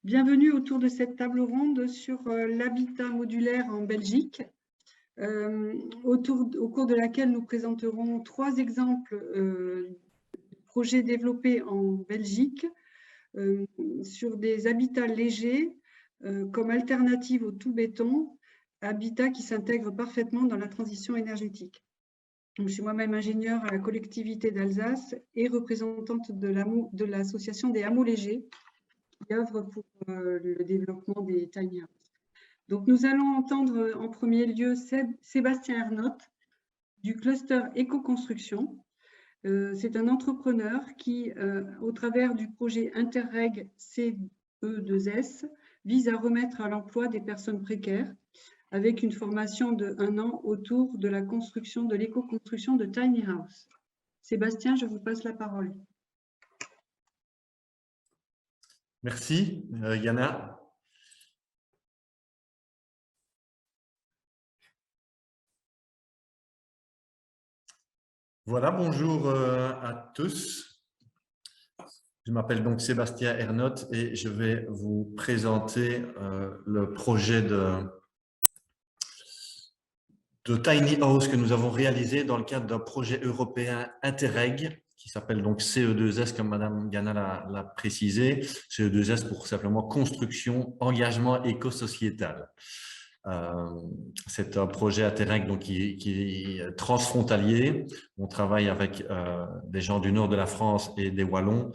Bienvenue autour de cette table ronde sur l'habitat modulaire en Belgique, au cours de laquelle nous présenterons 3 exemples de projets développés en Belgique sur des habitats légers comme alternative au tout béton, habitats qui s'intègrent parfaitement dans la transition énergétique. Donc, je suis moi-même ingénieure à la collectivité d'Alsace et représentante de l'association des hameaux légers, qui œuvre pour le développement des tiny houses. Donc, nous allons entendre en premier lieu Sébastien Ernotte du cluster éco-construction. C'est un entrepreneur qui, au travers du projet Interreg CE2S, vise à remettre à l'emploi des personnes précaires avec une formation de 1 an autour de la construction, de l'éco-construction de tiny house. Sébastien, je vous passe la parole. Merci, Yana. Voilà, bonjour à tous. Je m'appelle donc Sébastien Ernotte et je vais vous présenter le projet de Tiny House que nous avons réalisé dans le cadre d'un projet européen Interreg qui s'appelle donc CE2S, comme Madame Yana l'a précisé. CE2S pour simplement construction, engagement éco-sociétal. C'est un projet Interreg donc, qui est transfrontalier. On travaille avec des gens du nord de la France et des Wallons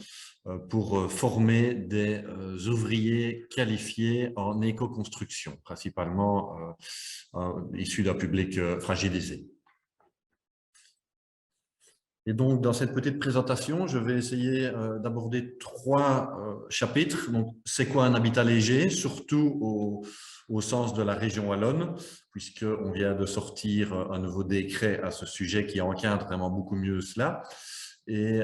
pour former des ouvriers qualifiés en éco-construction, principalement issus d'un public fragilisé. Et donc, dans cette petite présentation, je vais essayer d'aborder 3 chapitres. Donc, c'est quoi un habitat léger, surtout au sens de la région wallonne, puisqu'on vient de sortir un nouveau décret à ce sujet qui encadre vraiment beaucoup mieux cela. Et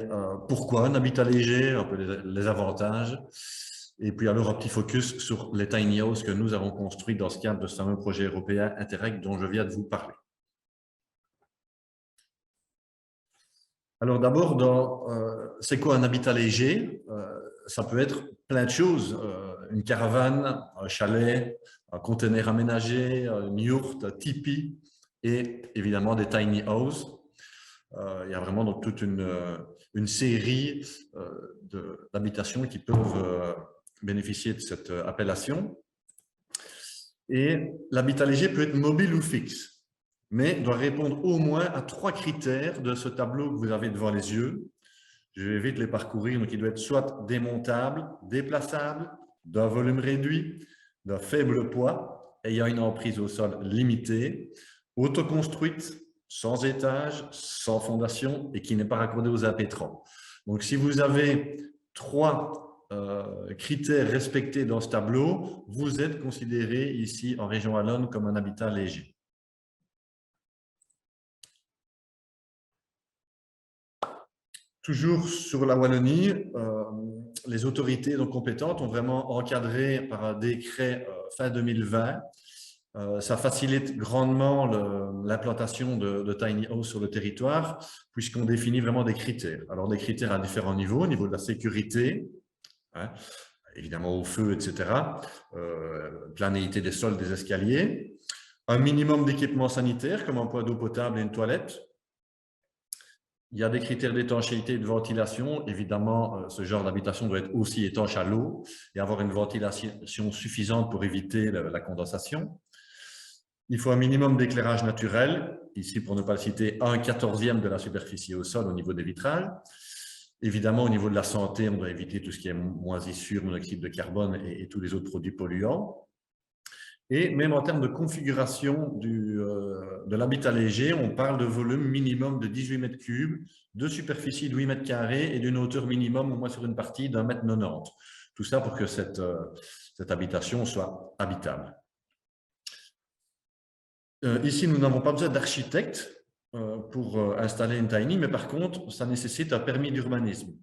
pourquoi un habitat léger, un peu les avantages. Et puis alors, un petit focus sur les tiny houses que nous avons construits dans ce cadre de ce fameux projet européen Interreg dont je viens de vous parler. Alors d'abord, c'est quoi un habitat léger? Ça peut être plein de choses, une caravane, un chalet, un conteneur aménagé, une yourte, un tipi et évidemment des tiny houses. Il y a vraiment donc toute une série d'habitations qui peuvent bénéficier de cette appellation. Et l'habitat léger peut être mobile ou fixe, mais doit répondre au moins à 3 critères de ce tableau que vous avez devant les yeux. Je vais vite les parcourir. Donc, il doit être soit démontable, déplaçable, d'un volume réduit, d'un faible poids, ayant une emprise au sol limitée, autoconstruite, sans étage, sans fondation et qui n'est pas raccordée aux impétrants. Donc, si vous avez 3 critères respectés dans ce tableau, vous êtes considéré ici en région wallonne comme un habitat léger. Toujours sur la Wallonie, les autorités donc compétentes ont vraiment encadré par un décret fin 2020. Ça facilite grandement l'implantation de tiny house sur le territoire puisqu'on définit vraiment des critères. Alors des critères à différents niveaux, au niveau de la sécurité, hein, évidemment au feu, etc., planéité des sols, des escaliers, un minimum d'équipements sanitaires comme un point d'eau potable et une toilette. Il y a des critères d'étanchéité et de ventilation. Évidemment, ce genre d'habitation doit être aussi étanche à l'eau et avoir une ventilation suffisante pour éviter la condensation. Il faut un minimum d'éclairage naturel. Ici, pour ne pas le citer, 1/14e de la superficie au sol au niveau des vitrages. Évidemment, au niveau de la santé, on doit éviter tout ce qui est moisissure, monoxyde de carbone et tous les autres produits polluants. Et même en termes de configuration de l'habitat léger, on parle de volume minimum de 18 mètres cubes, de superficie de 8 mètres carrés et d'une hauteur minimum, au moins sur une partie, d'1,90 m. Tout ça pour que cette habitation soit habitable. Ici, nous n'avons pas besoin d'architecte pour installer une tiny, mais par contre, ça nécessite un permis d'urbanisme.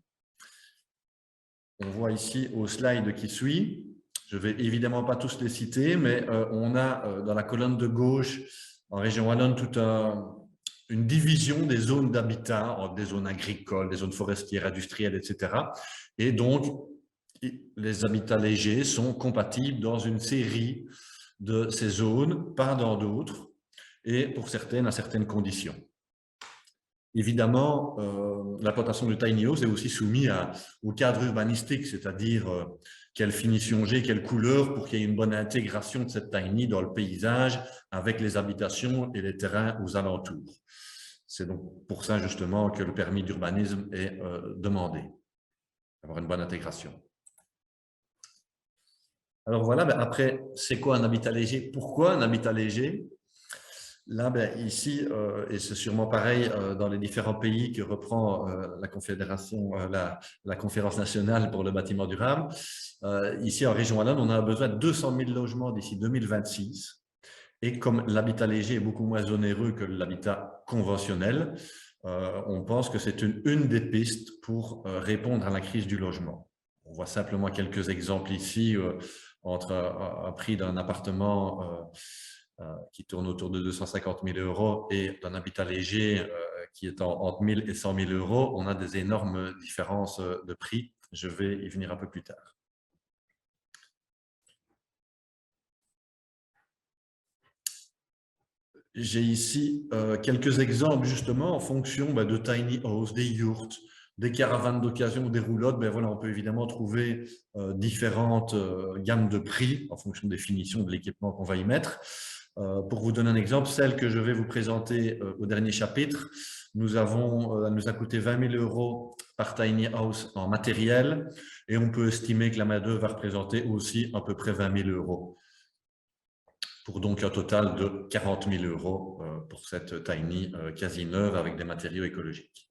On voit ici au slide qui suit. Je ne vais évidemment pas tous les citer, mais on a dans la colonne de gauche, en région wallonne, toute une division des zones d'habitat, des zones agricoles, des zones forestières, industrielles, etc. Et donc, les habitats légers sont compatibles dans une série de ces zones, pas dans d'autres, et pour certaines, à certaines conditions. Évidemment, l'implantation du tiny house est aussi soumise au cadre urbanistique, c'est-à-dire quelle finition j'ai, quelle couleur, pour qu'il y ait une bonne intégration de cette tiny dans le paysage avec les habitations et les terrains aux alentours. C'est donc pour ça justement que le permis d'urbanisme est demandé, avoir une bonne intégration. Alors voilà, après, c'est quoi un habitat léger? Pourquoi un habitat léger? Là, ici, et c'est sûrement pareil dans les différents pays que reprend la Confédération, la Conférence nationale pour le bâtiment durable, ici en région wallonne, on a besoin de 200 000 logements d'ici 2026. Et comme l'habitat léger est beaucoup moins onéreux que l'habitat conventionnel, on pense que c'est une des pistes pour répondre à la crise du logement. On voit simplement quelques exemples ici entre un prix d'un appartement qui tourne autour de 250 000 € et d'un habitat léger qui est entre 1 000 et 100 000 €. On a des énormes différences de prix. Je vais y venir un peu plus tard. J'ai ici quelques exemples justement en fonction de tiny house, des yurts, des caravanes d'occasion ou des roulottes. Voilà, on peut évidemment trouver différentes gammes de prix en fonction des finitions de l'équipement qu'on va y mettre. Pour vous donner un exemple, celle que je vais vous présenter au dernier chapitre, elle nous a coûté 20 000 € par tiny house en matériel et on peut estimer que la main-d'œuvre va représenter aussi à peu près 20 000 € pour donc un total de 40 000 € pour cette tiny quasi neuve avec des matériaux écologiques.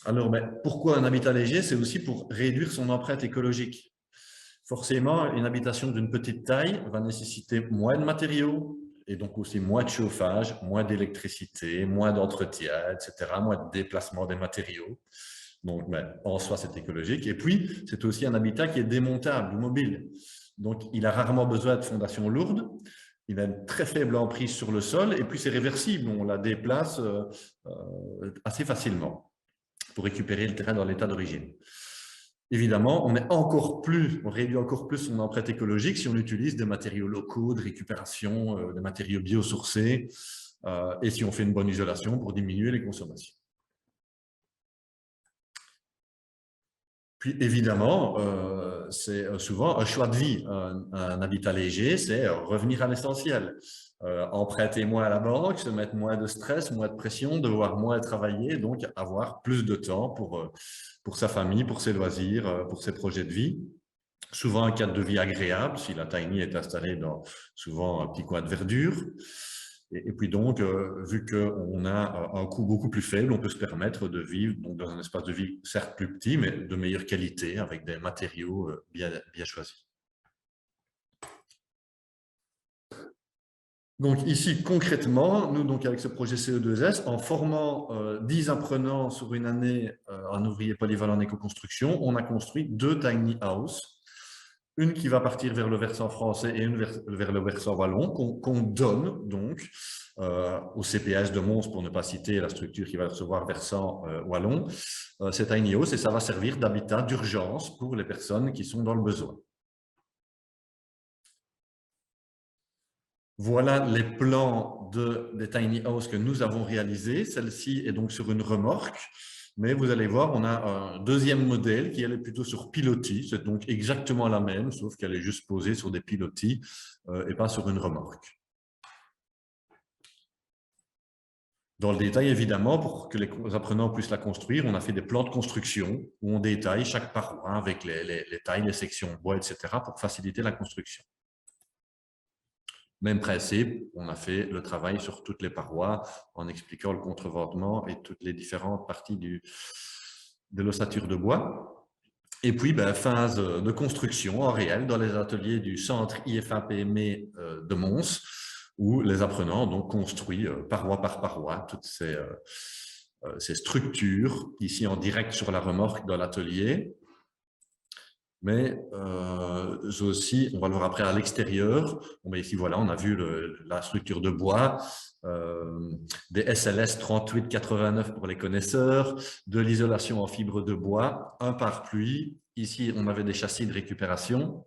Alors, pourquoi un habitat léger? C'est aussi pour réduire son empreinte écologique. Forcément, une habitation d'une petite taille va nécessiter moins de matériaux et donc aussi moins de chauffage, moins d'électricité, moins d'entretien, etc., moins de déplacement des matériaux. Donc, en soi, c'est écologique. Et puis, c'est aussi un habitat qui est démontable ou mobile. Donc, il a rarement besoin de fondations lourdes. Il a une très faible emprise sur le sol et puis c'est réversible. On la déplace assez facilement pour récupérer le terrain dans l'état d'origine. Évidemment, on réduit encore plus son empreinte écologique si on utilise des matériaux locaux de récupération, des matériaux biosourcés et si on fait une bonne isolation pour diminuer les consommations. Puis évidemment, c'est souvent un choix de vie. Un habitat léger, c'est revenir à l'essentiel. Emprunter moins à la banque, se mettre moins de stress, moins de pression, devoir moins travailler, donc avoir plus de temps pour sa famille, pour ses loisirs, pour ses projets de vie. Souvent un cadre de vie agréable, si la tiny est installée dans souvent un petit coin de verdure. Et puis donc, vu qu'on a un coût beaucoup plus faible, on peut se permettre de vivre donc, dans un espace de vie certes plus petit, mais de meilleure qualité, avec des matériaux bien choisis. Donc ici, concrètement, nous, donc, avec ce projet CE2S, en formant 10 apprenants sur une année en ouvrier polyvalent en éco-construction, on a construit 2 tiny house. Une qui va partir vers le versant français et une vers le versant wallon, qu'on donne donc au CPS de Mons, pour ne pas citer la structure qui va recevoir versant wallon. C'est tiny house et ça va servir d'habitat d'urgence pour les personnes qui sont dans le besoin. Voilà les plans des tiny house que nous avons réalisés. Celle-ci est donc sur une remorque. Mais vous allez voir, on a un deuxième modèle qui elle est plutôt sur pilotis. C'est donc exactement la même, sauf qu'elle est juste posée sur des pilotis et pas sur une remorque. Dans le détail, évidemment, pour que les apprenants puissent la construire, on a fait des plans de construction où on détaille chaque paroi avec les tailles, les sections bois, etc. pour faciliter la construction. Même principe, on a fait le travail sur toutes les parois en expliquant le contreventement et toutes les différentes parties de l'ossature de bois. Et puis, phase de construction en réel dans les ateliers du centre IFA-PME de Mons, où les apprenants ont donc construit paroi par paroi toutes ces structures, ici en direct sur la remorque dans l'atelier. Mais aussi, on va le voir après à l'extérieur. Bon, ici, voilà, on a vu la structure de bois, des SLS 3889 pour les connaisseurs, de l'isolation en fibre de bois, un pare-pluie. Ici, on avait des châssis de récupération.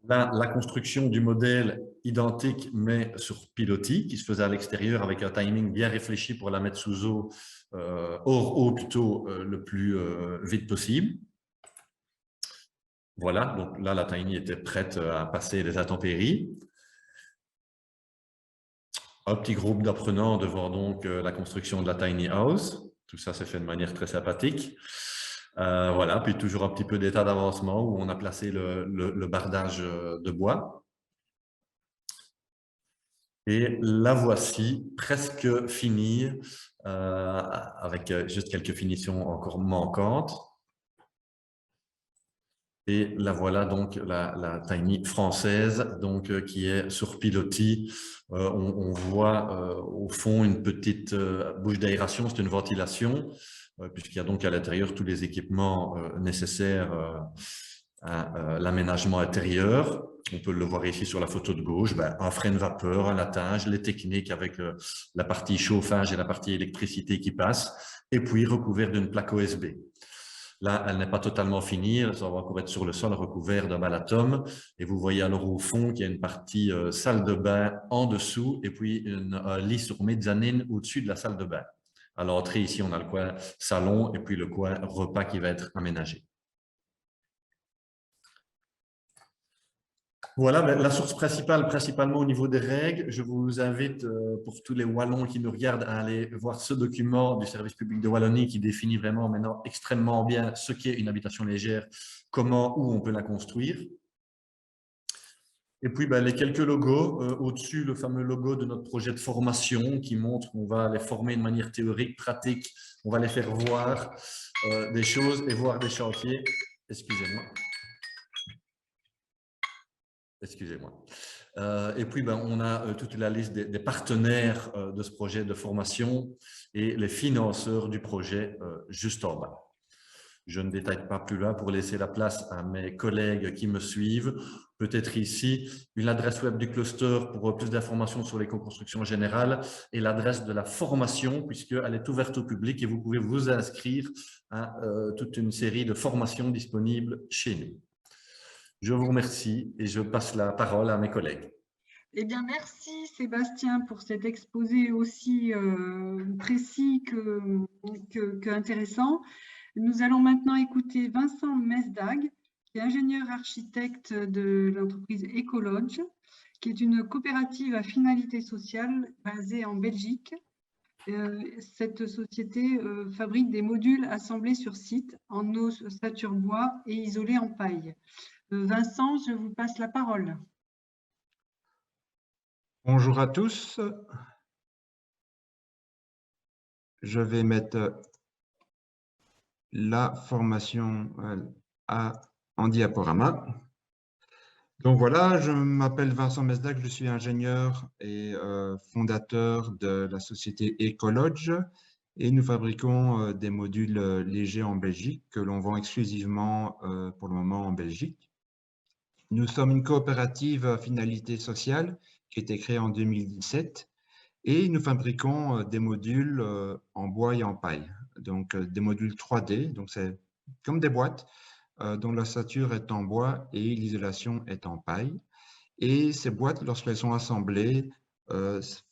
Là, la construction du modèle identique, mais sur pilotis, qui se faisait à l'extérieur avec un timing bien réfléchi pour la mettre sous eau, hors eau plutôt, le plus vite possible. Voilà, donc là, la tiny était prête à passer les intempéries. Un petit groupe d'apprenants devant donc la construction de la tiny house. Tout ça s'est fait de manière très sympathique. Voilà, puis toujours un petit peu d'état d'avancement où on a placé le bardage de bois. Et la voici presque finie, avec juste quelques finitions encore manquantes. Et la voilà donc la Tiny française, donc, qui est sur pilotis. On voit au fond une petite bouche d'aération, c'est une ventilation, puisqu'il y a donc à l'intérieur tous les équipements nécessaires à l'aménagement intérieur. On peut le voir ici sur la photo de gauche, un frein de vapeur, un latage, les techniques avec la partie chauffage et la partie électricité qui passe, et puis recouvert d'une plaque OSB. Là, elle n'est pas totalement finie, ça va encore être sur le sol recouvert d'un balatum. Et vous voyez alors au fond qu'il y a une partie salle de bain en dessous et puis un lit sur mezzanine au-dessus de la salle de bain. À l'entrée, ici, on a le coin salon et puis le coin repas qui va être aménagé. Voilà, la source principale, principalement au niveau des règles. Je vous invite, pour tous les Wallons qui nous regardent, à aller voir ce document du service public de Wallonie qui définit vraiment maintenant extrêmement bien ce qu'est une habitation légère, comment, où on peut la construire. Et puis, les quelques logos. Au-dessus, le fameux logo de notre projet de formation qui montre qu'on va les former de manière théorique, pratique. On va les faire voir des choses et voir des chantiers. Excusez-moi. Excusez-moi. Et puis, on a toute la liste des partenaires de ce projet de formation et les financeurs du projet juste en bas. Je ne détaille pas plus loin pour laisser la place à mes collègues qui me suivent. Peut-être ici, une adresse web du cluster pour plus d'informations sur les co-constructions générales et l'adresse de la formation, puisqu'elle est ouverte au public et vous pouvez vous inscrire à toute une série de formations disponibles chez nous. Je vous remercie et je passe la parole à mes collègues. Eh bien, merci Sébastien pour cet exposé aussi précis qu'intéressant. Nous allons maintenant écouter Vincent Mesdag, qui est ingénieur architecte de l'entreprise Ecolodge, qui est une coopérative à finalité sociale basée en Belgique. Cette société fabrique des modules assemblés sur site en ossature bois et isolés en paille. Vincent, je vous passe la parole. Bonjour à tous. Je vais mettre la formation en diaporama. Donc voilà, je m'appelle Vincent Mesdag, je suis ingénieur et fondateur de la société Ecolodge et nous fabriquons des modules légers en Belgique que l'on vend exclusivement pour le moment en Belgique. Nous sommes une coopérative à finalité sociale qui a été créée en 2017 et nous fabriquons des modules en bois et en paille, donc des modules 3D, donc c'est comme des boîtes dont l'ossature est en bois et l'isolation est en paille. Et ces boîtes, lorsqu'elles sont assemblées,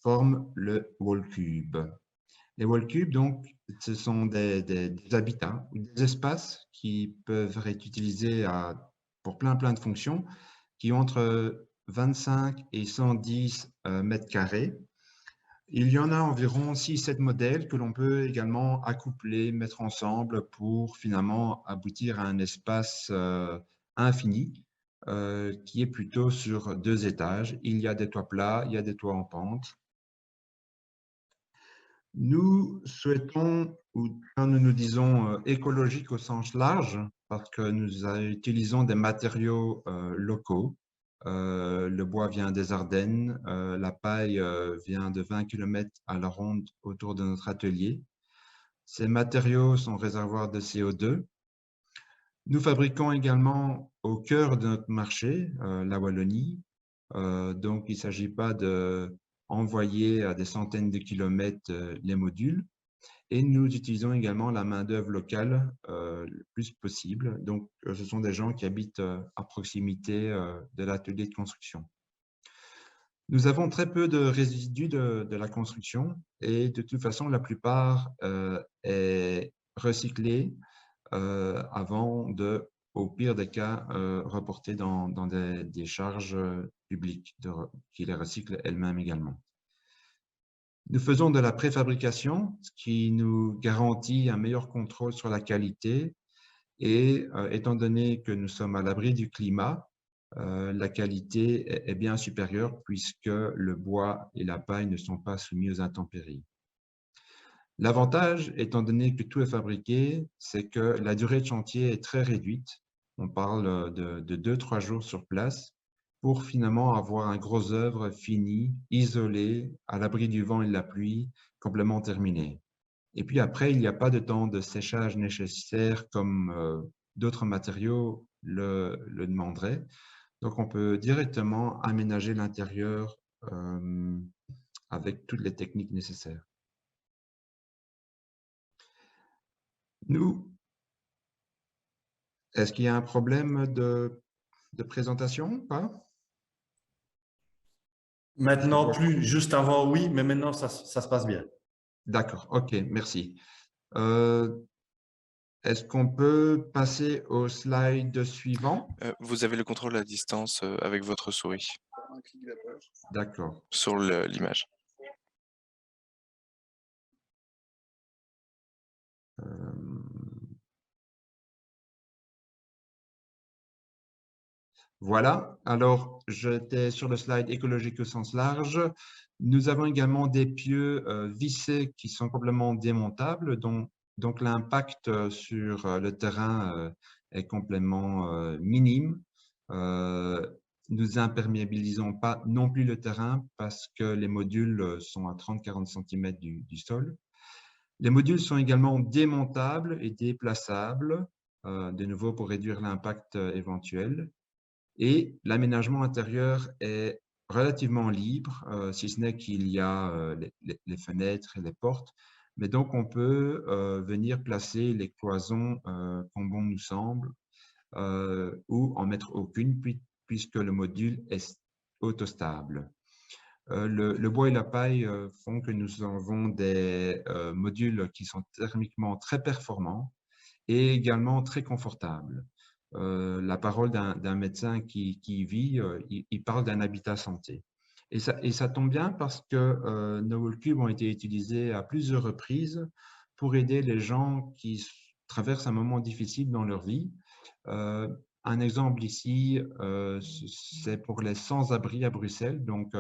forment le wall cube. Les wall cubes, donc, ce sont des habitats ou des espaces qui peuvent être utilisés pour plein de fonctions, qui ont entre 25 et 110 mètres carrés. Il y en a environ 6-7 modèles que l'on peut également accoupler, mettre ensemble pour finalement aboutir à un espace infini qui est plutôt sur 2 étages. Il y a des toits plats, il y a des toits en pente. Nous souhaitons, ou nous nous disons écologique au sens large, parce que nous utilisons des matériaux locaux. Le bois vient des Ardennes, la paille vient de 20 km à la ronde autour de notre atelier. Ces matériaux sont réservoirs de CO2. Nous fabriquons également au cœur de notre marché, la Wallonie. Donc, il ne s'agit pas d'envoyer à des centaines de kilomètres les modules. Et nous utilisons également la main-d'œuvre locale le plus possible. Donc, ce sont des gens qui habitent à proximité de l'atelier de construction. Nous avons très peu de résidus de la construction et de toute façon, la plupart est recyclé avant de, au pire des cas, reporter dans des charges publiques qui les recyclent elles-mêmes également. Nous faisons de la préfabrication, ce qui nous garantit un meilleur contrôle sur la qualité et étant donné que nous sommes à l'abri du climat, la qualité est bien supérieure puisque le bois et la paille ne sont pas soumis aux intempéries. L'avantage, étant donné que tout est fabriqué, c'est que la durée de chantier est très réduite. On parle de 2-3 jours sur place pour finalement avoir un gros œuvre fini, isolé, à l'abri du vent et de la pluie, complètement terminé. Et puis après, il n'y a pas de temps de séchage nécessaire comme d'autres matériaux le demanderaient. Donc, on peut directement aménager l'intérieur avec toutes les techniques nécessaires. Nous, est-ce qu'il y a un problème de présentation ou pas? Maintenant, plus. Juste avant, oui, mais maintenant, ça se passe bien. D'accord, ok, merci. Est-ce qu'on peut passer au slide suivant? Vous avez le contrôle à distance avec votre souris D'accord. sur l'image. Voilà, alors j'étais sur le slide écologique au sens large. Nous avons également des pieux vissés qui sont complètement démontables, donc l'impact sur le terrain est complètement minime. Nous imperméabilisons pas non plus le terrain parce que les modules sont à 30-40 cm du sol. Les modules sont également démontables et déplaçables, de nouveau pour réduire l'impact éventuel. Et l'aménagement intérieur est relativement libre, si ce n'est qu'il y a les fenêtres et les portes. Mais donc, on peut venir placer les cloisons comme bon nous semble ou en mettre aucune puisque le module est autostable. Le bois et la paille font que nous avons des modules qui sont thermiquement très performants et également très confortables. La parole d'un médecin qui y vit, il parle d'un habitat santé. Et ça tombe bien parce que nos wall-cubes ont été utilisés à plusieurs reprises pour aider les gens qui traversent un moment difficile dans leur vie. Un exemple ici, c'est pour les sans-abri à Bruxelles. Donc,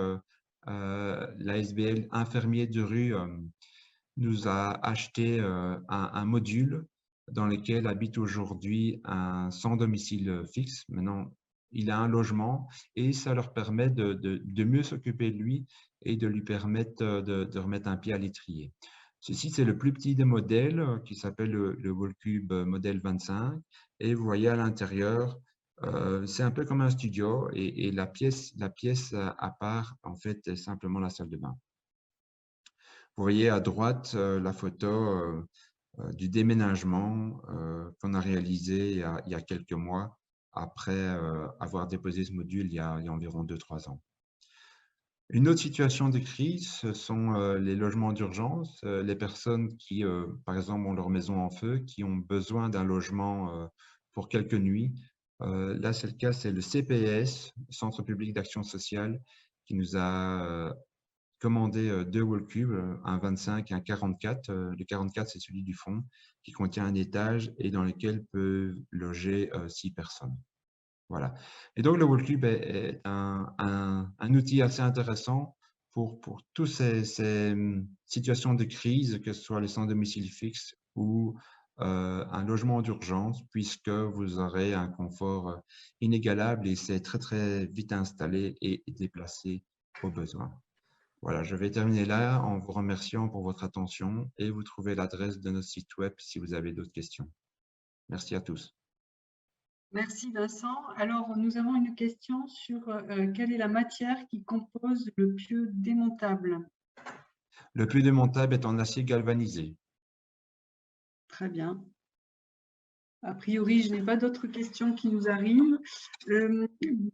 l'ASBL Infirmiers de rue nous a acheté un module dans lequel habite aujourd'hui un sans domicile fixe. Maintenant, il a un logement et ça leur permet de mieux s'occuper de lui et de lui permettre de remettre un pied à l'étrier. Ceci, c'est le plus petit des modèles qui s'appelle le Wallcube modèle 25. Et vous voyez à l'intérieur, c'est un peu comme un studio et la pièce à part, en fait, est simplement la salle de bain. Vous voyez à droite la photo du déménagement qu'on a réalisé il y a quelques mois après avoir déposé ce module il y a environ 2-3 ans. Une autre situation de crise, ce sont les logements d'urgence, les personnes qui, par exemple, ont leur maison en feu, qui ont besoin d'un logement pour quelques nuits. Là, c'est le cas, c'est le CPS, Centre public d'action sociale, qui nous a commandé 2 wall-cubes, un 25 et un 44. Le 44, c'est celui du fond, qui contient un étage et dans lequel peuvent loger 6 personnes. Voilà. Et donc, le wall-cube est un outil assez intéressant pour toutes ces situations de crise, que ce soit les sans-domicile fixe ou un logement d'urgence, puisque vous aurez un confort inégalable et c'est très, très vite installé et déplacé au besoin. Voilà, je vais terminer là en vous remerciant pour votre attention et vous trouvez l'adresse de notre site web si vous avez d'autres questions. Merci à tous. Merci Vincent. Alors, nous avons une question sur quelle est la matière qui compose le pieu démontable? Le pieu démontable est en acier galvanisé. Très bien. A priori, je n'ai pas d'autres questions qui nous arrivent.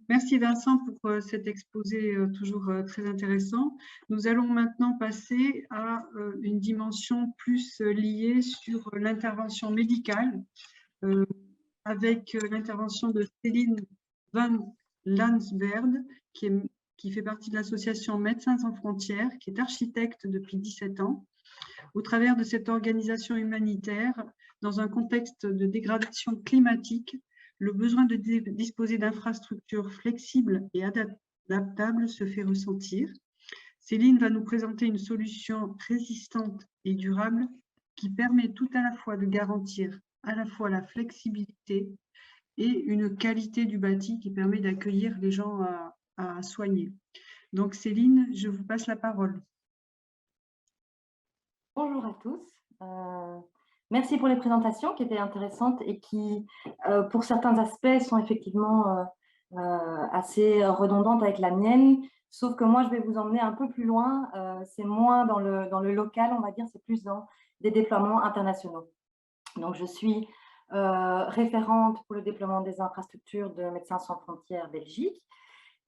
Merci Vincent pour cet exposé toujours très intéressant. Nous allons maintenant passer à une dimension plus liée sur l'intervention médicale avec l'intervention de Céline Van Lansberg, qui fait partie de l'association Médecins sans frontières, qui est architecte depuis 17 ans. Au travers de cette organisation humanitaire, dans un contexte de dégradation climatique, le besoin de disposer d'infrastructures flexibles et adaptables se fait ressentir. Céline va nous présenter une solution résistante et durable qui permet tout à la fois de garantir à la fois la flexibilité et une qualité du bâti qui permet d'accueillir les gens à soigner. Donc Céline, je vous passe la parole. Bonjour à tous. Merci pour les présentations qui étaient intéressantes et qui, pour certains aspects, sont effectivement assez redondantes avec la mienne, sauf que moi, je vais vous emmener un peu plus loin. C'est moins dans le local, on va dire, c'est plus dans des déploiements internationaux. Donc, je suis référente pour le déploiement des infrastructures de Médecins sans frontières Belgique.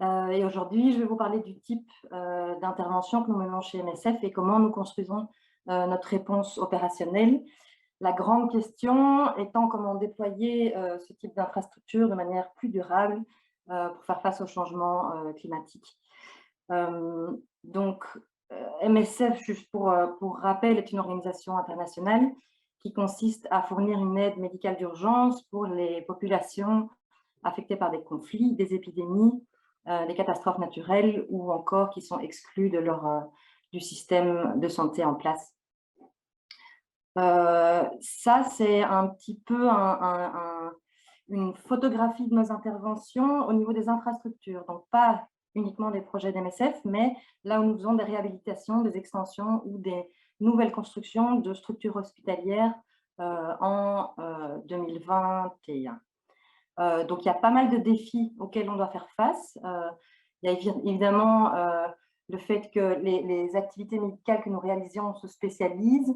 Et aujourd'hui, je vais vous parler du type d'intervention que nous menons chez MSF et comment nous construisons notre réponse opérationnelle. La grande question étant comment déployer ce type d'infrastructure de manière plus durable pour faire face au changement climatique. Donc, MSF, juste pour rappel, est une organisation internationale qui consiste à fournir une aide médicale d'urgence pour les populations affectées par des conflits, des épidémies, des catastrophes naturelles ou encore qui sont exclues de du système de santé en place. Ça, c'est un petit peu une photographie de nos interventions au niveau des infrastructures. Donc, pas uniquement des projets d'MSF, mais là où nous faisons des réhabilitations, des extensions ou des nouvelles constructions de structures hospitalières en 2021. Donc, il y a pas mal de défis auxquels on doit faire face. Il y a évidemment le fait que les activités médicales que nous réalisions se spécialisent.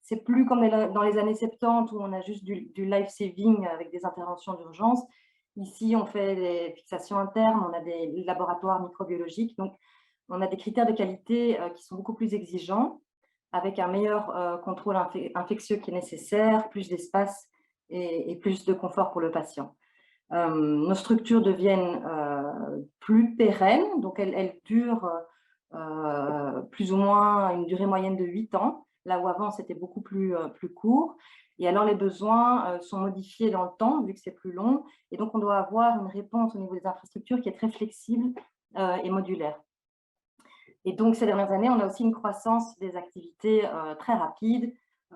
C'est plus comme dans les années 70 où on a juste du life-saving avec des interventions d'urgence. Ici, on fait des fixations internes, on a des laboratoires microbiologiques. Donc, on a des critères de qualité qui sont beaucoup plus exigeants, avec un meilleur contrôle infectieux qui est nécessaire, plus d'espace et plus de confort pour le patient. Nos structures deviennent plus pérennes, donc elles durent plus ou moins une durée moyenne de 8 ans, là où avant c'était beaucoup plus court. Et alors les besoins sont modifiés dans le temps, vu que c'est plus long, et donc on doit avoir une réponse au niveau des infrastructures qui est très flexible et modulaire. Et donc ces dernières années, on a aussi une croissance des activités très rapide.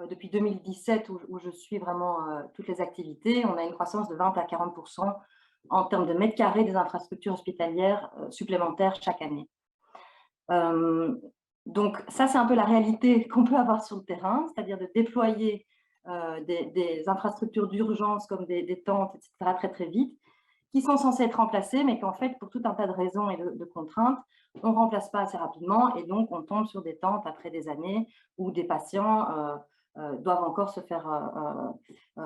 Depuis 2017, où je suis vraiment toutes les activités, on a une croissance de 20 à 40% en termes de mètres carrés des infrastructures hospitalières supplémentaires chaque année. Donc ça, c'est un peu la réalité qu'on peut avoir sur le terrain, c'est-à-dire de déployer des infrastructures d'urgence comme des tentes, etc., très très vite, qui sont censées être remplacées, mais qu'en fait, pour tout un tas de raisons et de contraintes, on ne remplace pas assez rapidement, et donc on tombe sur des tentes après des années où des patients doivent encore se faire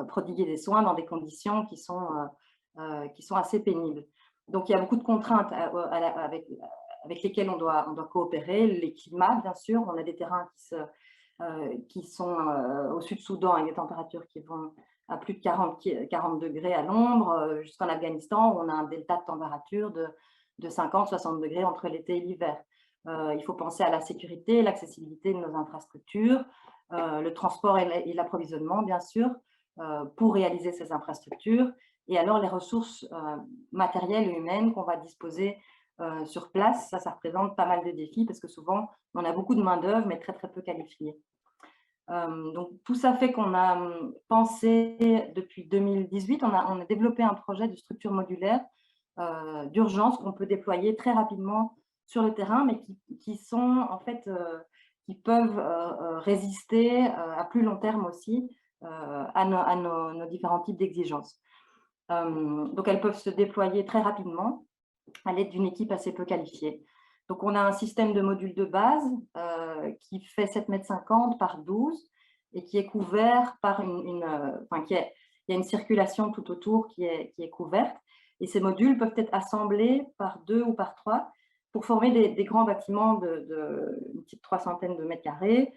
prodiguer des soins dans des conditions qui sont assez pénibles. Donc, il y a beaucoup de contraintes avec lesquelles on doit coopérer. Les climats, bien sûr, on a des terrains qui sont au Sud-Soudan avec des températures qui vont à plus de 40 degrés à l'ombre, jusqu'en Afghanistan où on a un delta de température de 50-60 degrés entre l'été et l'hiver. Il faut penser à la sécurité, l'accessibilité de nos infrastructures, le transport et l'approvisionnement, bien sûr, pour réaliser ces infrastructures, et alors les ressources matérielles et humaines qu'on va disposer sur place. Ça représente pas mal de défis parce que souvent, on a beaucoup de main-d'œuvre, mais très, très peu qualifiée. Donc, tout ça fait qu'on a pensé, depuis 2018, on a développé un projet de structure modulaire d'urgence qu'on peut déployer très rapidement sur le terrain, mais qui sont en fait, qui peuvent résister à plus long terme aussi à nos différents types d'exigences. Donc, elles peuvent se déployer très rapidement à l'aide d'une équipe assez peu qualifiée. Donc, on a un système de modules de base qui fait 7,50 m par 12 et qui est couvert par il y a une circulation tout autour qui est couverte. Et ces modules peuvent être assemblés par 2 ou par 3 pour former des grands bâtiments de une petite 300 de mètres carrés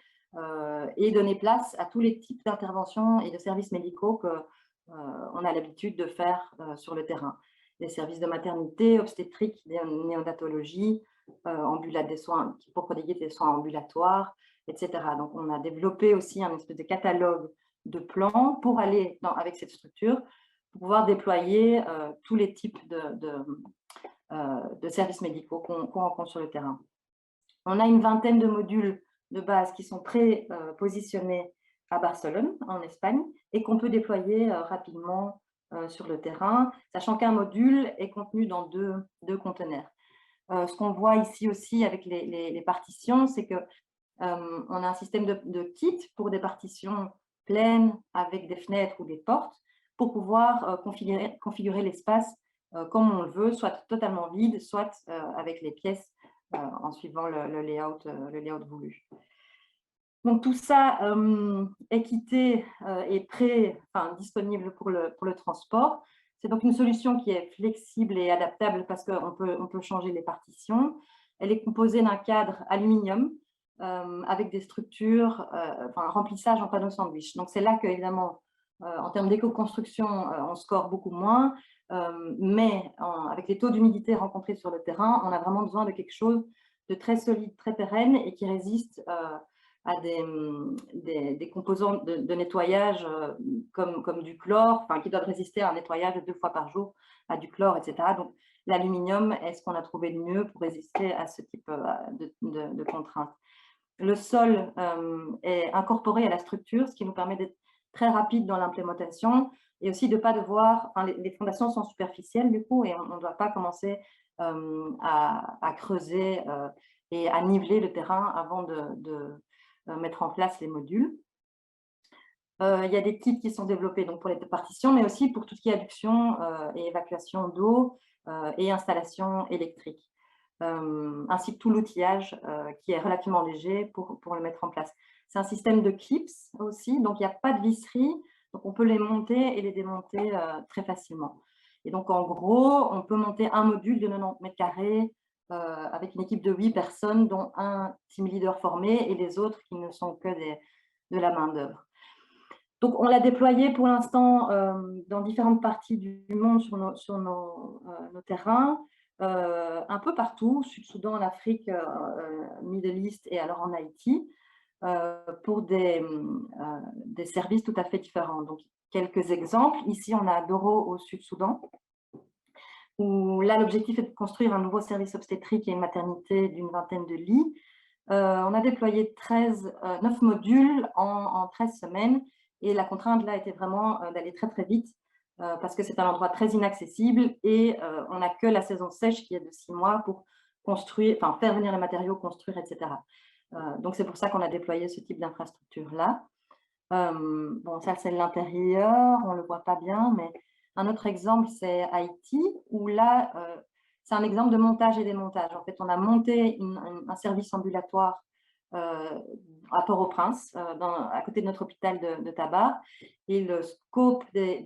et donner place à tous les types d'interventions et de services médicaux qu'on a l'habitude de faire sur le terrain. Les services de maternité, obstétrique, néonatologie, des soins, pour prodiguer des soins ambulatoires, etc. Donc, on a développé aussi un espèce de catalogue de plans pour aller avec cette structure, pour pouvoir déployer tous les types de services médicaux qu'on rencontre sur le terrain. On a une vingtaine de modules de base qui sont pré-positionnés à Barcelone, en Espagne, et qu'on peut déployer rapidement sur le terrain, sachant qu'un module est contenu dans deux conteneurs. Ce qu'on voit ici aussi avec les partitions, c'est qu'on a un système de kit pour des partitions pleines avec des fenêtres ou des portes pour pouvoir configurer l'espace comme on le veut, soit totalement vide, soit avec les pièces en suivant le layout voulu. Donc tout ça équité et disponible pour le transport. C'est donc une solution qui est flexible et adaptable parce qu'on peut changer les partitions. Elle est composée d'un cadre aluminium avec des structures, un remplissage en panneau sandwich. Donc c'est là que, évidemment, en termes d'éco-construction, on score beaucoup moins, mais avec les taux d'humidité rencontrés sur le terrain, on a vraiment besoin de quelque chose de très solide, très pérenne et qui résiste à des composants de nettoyage comme du chlore, qui doivent résister à un nettoyage de 2 fois par jour, à du chlore, etc. Donc, l'aluminium est ce qu'on a trouvé de mieux pour résister à ce type de contraintes. Le sol est incorporé à la structure, ce qui nous permet d'être très rapide dans l'implémentation et aussi de ne pas devoir… les fondations sont superficielles du coup et on ne doit pas commencer à creuser et à niveler le terrain avant de mettre en place les modules. Il y a des kits qui sont développés donc, pour les partitions, mais aussi pour tout ce qui est adduction et évacuation d'eau et installation électrique, ainsi que tout l'outillage qui est relativement léger pour le mettre en place. C'est un système de clips aussi, donc il n'y a pas de visserie, donc on peut les monter et les démonter très facilement. Et donc en gros, on peut monter un module de 90 mètres carrés avec une équipe de 8 personnes, dont un team leader formé et les autres qui ne sont que de la main-d'œuvre. Donc, on l'a déployé pour l'instant dans différentes parties du monde sur nos terrains, un peu partout, Sud-Soudan, en Afrique, Middle East et alors en Haïti, pour des services tout à fait différents. Donc, quelques exemples. Ici, on a Doro au Sud-Soudan, où là, l'objectif est de construire un nouveau service obstétrique et une maternité d'une vingtaine de lits. On a déployé 9 modules en 13 semaines et la contrainte là était vraiment d'aller très très vite parce que c'est un endroit très inaccessible et on n'a que la saison sèche qui est de 6 mois pour construire, faire venir les matériaux, construire, etc. Donc c'est pour ça qu'on a déployé ce type d'infrastructure là. Bon, ça c'est l'intérieur, on ne le voit pas bien, mais un autre exemple, c'est Haïti, où là, c'est un exemple de montage et démontage. En fait, on a monté un service ambulatoire à Port-au-Prince, à côté de notre hôpital de Tabar, et le scope des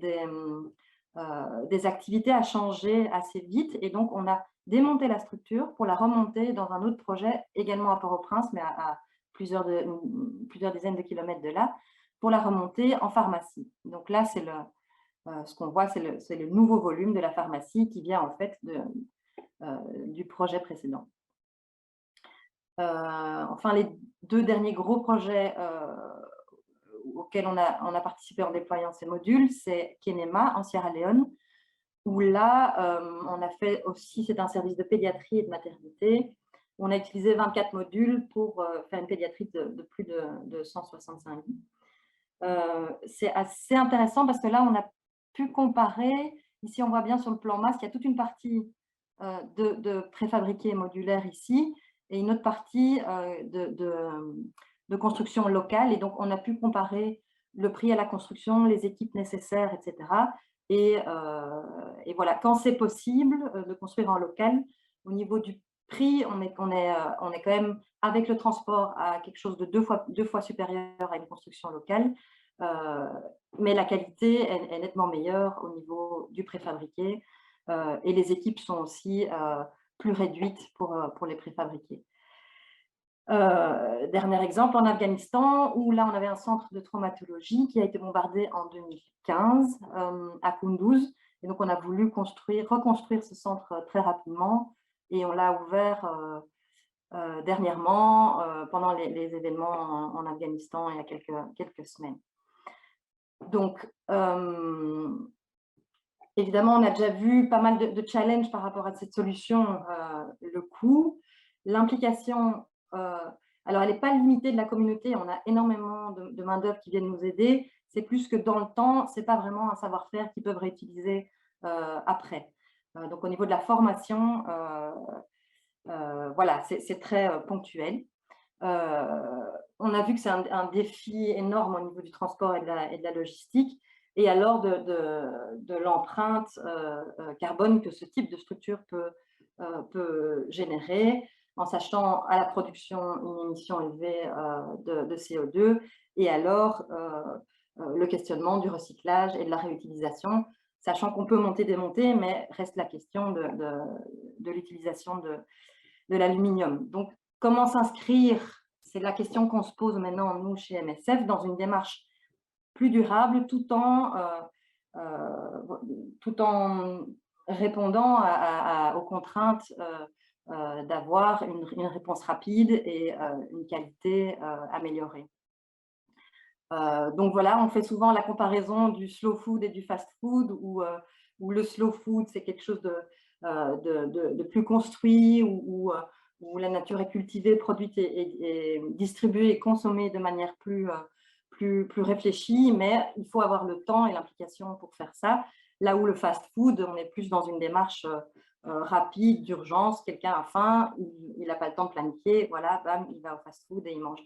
activités a changé assez vite, et donc on a démonté la structure pour la remonter dans un autre projet, également à Port-au-Prince, mais à plusieurs dizaines de kilomètres de là, pour la remonter en pharmacie. Donc là, c'est ce qu'on voit, c'est le nouveau volume de la pharmacie qui vient en fait du projet précédent. Enfin, les 2 derniers gros projets auxquels on a participé en déployant ces modules, c'est Kenema en Sierra Leone, où là, on a fait aussi, c'est un service de pédiatrie et de maternité. On a utilisé 24 modules pour faire une pédiatrie de plus de 165 lits. C'est assez intéressant parce que là, on a pu comparer, ici on voit bien sur le plan masse, il y a toute une partie de préfabriqués modulaires ici et une autre partie de construction locale. Et donc, on a pu comparer le prix à la construction, les équipes nécessaires, etc. Et voilà, quand c'est possible de construire en local, au niveau du prix, on est quand même, avec le transport, à quelque chose de deux fois supérieur à une construction locale. Mais la qualité est nettement meilleure au niveau du préfabriqué et les équipes sont aussi plus réduites pour les préfabriqués. Dernier exemple, en Afghanistan, où là, on avait un centre de traumatologie qui a été bombardé en 2015 à Kunduz. Et donc, on a voulu reconstruire ce centre très rapidement et on l'a ouvert dernièrement pendant les événements en Afghanistan il y a quelques semaines. Donc, évidemment, on a déjà vu pas mal de challenges par rapport à cette solution, le coût, l'implication. Alors, elle n'est pas limitée de la communauté, on a énormément de main-d'œuvre qui viennent nous aider. C'est plus que dans le temps, ce n'est pas vraiment un savoir-faire qu'ils peuvent réutiliser après. Donc, au niveau de la formation, voilà, c'est très ponctuel. On a vu que c'est un défi énorme au niveau du transport et de la logistique. Et alors de l'empreinte carbone que ce type de structure peut générer, en sachant à la production une émission élevée de CO2, et alors le questionnement du recyclage et de la réutilisation, sachant qu'on peut monter, démonter, mais reste la question de l'utilisation de l'aluminium. Donc, comment s'inscrire? C'est la question qu'on se pose maintenant, nous, chez MSF, dans une démarche plus durable, tout en répondant aux contraintes d'avoir une réponse rapide et une qualité améliorée. Donc voilà, on fait souvent la comparaison du slow food et du fast food, où le slow food, c'est quelque chose de plus construit, où la nature est cultivée, produite et distribuée et consommée de manière plus réfléchie, mais il faut avoir le temps et l'implication pour faire ça. Là où le fast-food, on est plus dans une démarche rapide, d'urgence. Quelqu'un a faim, il n'a pas le temps de planifier, voilà, bam, il va au fast-food et il mange.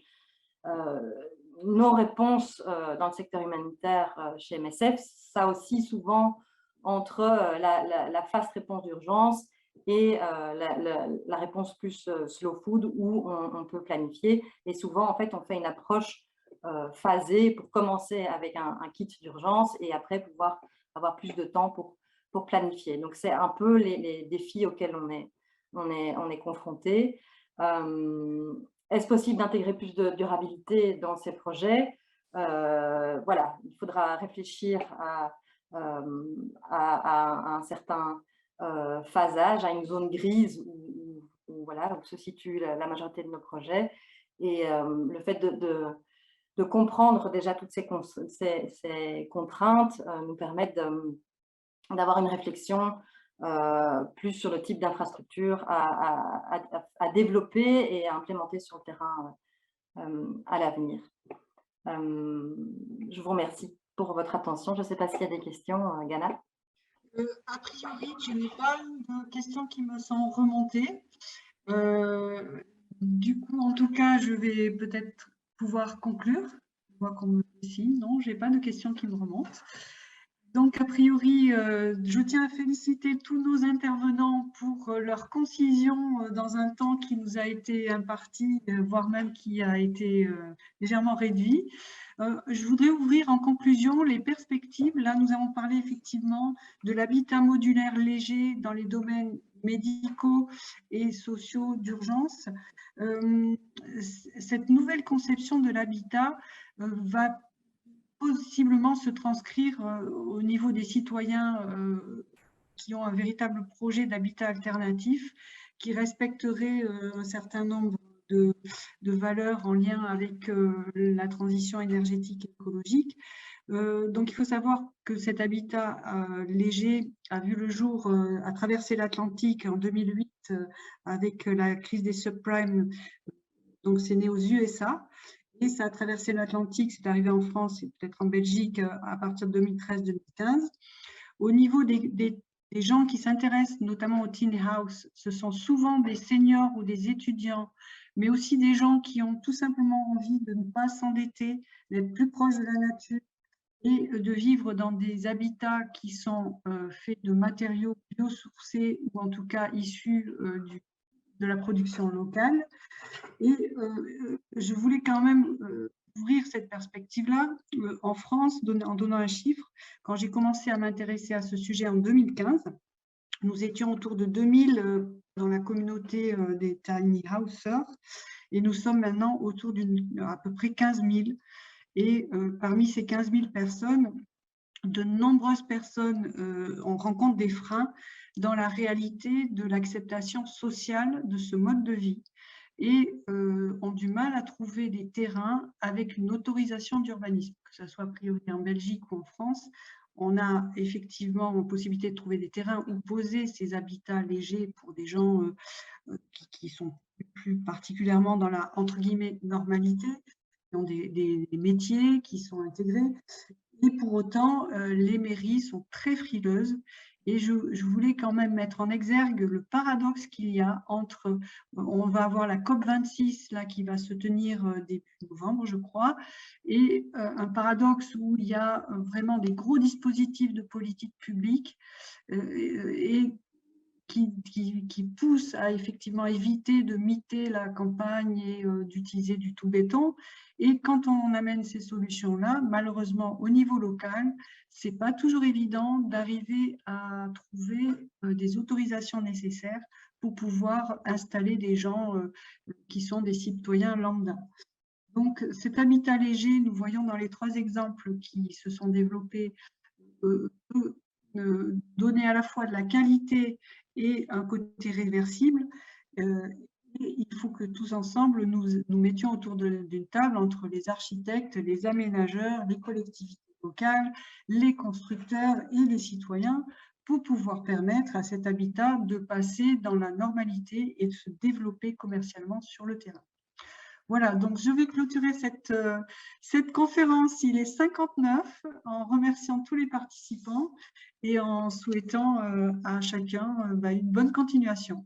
Nos réponses dans le secteur humanitaire chez MSF, ça aussi souvent entre la fast réponse d'urgence et la réponse plus slow food où on peut planifier. Et souvent, en fait, on fait une approche phasée pour commencer avec un kit d'urgence et après pouvoir avoir plus de temps pour planifier. Donc, c'est un peu les défis auxquels on est confronté. Est-ce possible d'intégrer plus de durabilité dans ces projets? Voilà, il faudra réfléchir à un certain phasage, à une zone grise où voilà, où se situe la majorité de nos projets. Et le fait de comprendre déjà toutes ces contraintes nous permettent d'avoir une réflexion plus sur le type d'infrastructure à développer et à implémenter sur le terrain à l'avenir. Je vous remercie pour votre attention. Je ne sais pas s'il y a des questions, Ghana. A priori, je n'ai pas de questions qui me sont remontées. Du coup, en tout cas, je vais peut-être pouvoir conclure. Je vois qu'on me dit signe. Non, je n'ai pas de questions qui me remontent. Donc, a priori, je tiens à féliciter tous nos intervenants pour leur concision dans un temps qui nous a été imparti, voire même qui a été légèrement réduit. Je voudrais ouvrir en conclusion les perspectives. Là, nous avons parlé effectivement de l'habitat modulaire léger dans les domaines médicaux et sociaux d'urgence. Cette nouvelle conception de l'habitat va possiblement se transcrire au niveau des citoyens qui ont un véritable projet d'habitat alternatif, qui respecterait un certain nombre de valeurs en lien avec la transition énergétique et écologique. Donc, il faut savoir que cet habitat léger a vu le jour, a traversé l'Atlantique en 2008 avec la crise des subprimes. Donc, c'est né aux USA. Et ça a traversé l'Atlantique, c'est arrivé en France et peut-être en Belgique à partir de 2013-2015. Au niveau des gens qui s'intéressent notamment au tiny house, ce sont souvent des seniors ou des étudiants, mais aussi des gens qui ont tout simplement envie de ne pas s'endetter, d'être plus proches de la nature et de vivre dans des habitats qui sont faits de matériaux biosourcés ou en tout cas issus de la production locale. Et je voulais quand même ouvrir cette perspective-là en France, en donnant un chiffre. Quand j'ai commencé à m'intéresser à ce sujet en 2015, nous étions autour de 2000 dans la communauté des tiny housers et nous sommes maintenant autour d'à peu près 15 000. Et parmi ces 15 000 personnes, de nombreuses personnes on rencontre des freins dans la réalité de l'acceptation sociale de ce mode de vie et ont du mal à trouver des terrains avec une autorisation d'urbanisme, que ce soit a priori en Belgique ou en France. On a effectivement la possibilité de trouver des terrains où poser ces habitats légers pour des gens qui sont plus particulièrement dans la, entre guillemets, normalité, qui ont des métiers qui sont intégrés. Et pour autant, les mairies sont très frileuses. Et je voulais quand même mettre en exergue le paradoxe qu'il y a entre, on va avoir la COP26 là, qui va se tenir début novembre, je crois, et un paradoxe où il y a vraiment des gros dispositifs de politique publique et qui pousse à effectivement éviter de miter la campagne et d'utiliser du tout béton. Et quand on amène ces solutions-là, malheureusement, au niveau local, ce n'est pas toujours évident d'arriver à trouver des autorisations nécessaires pour pouvoir installer des gens qui sont des citoyens lambda. Donc, cet habitat léger, nous voyons dans les 3 exemples qui se sont développés, peut donner à la fois de la qualité et un côté réversible. Et il faut que tous ensemble, nous mettions autour d'une table entre les architectes, les aménageurs, les collectivités locales, les constructeurs et les citoyens pour pouvoir permettre à cet habitat de passer dans la normalité et de se développer commercialement sur le terrain. Voilà, donc je vais clôturer cette conférence. Il est 59, en remerciant tous les participants et en souhaitant à chacun une bonne continuation.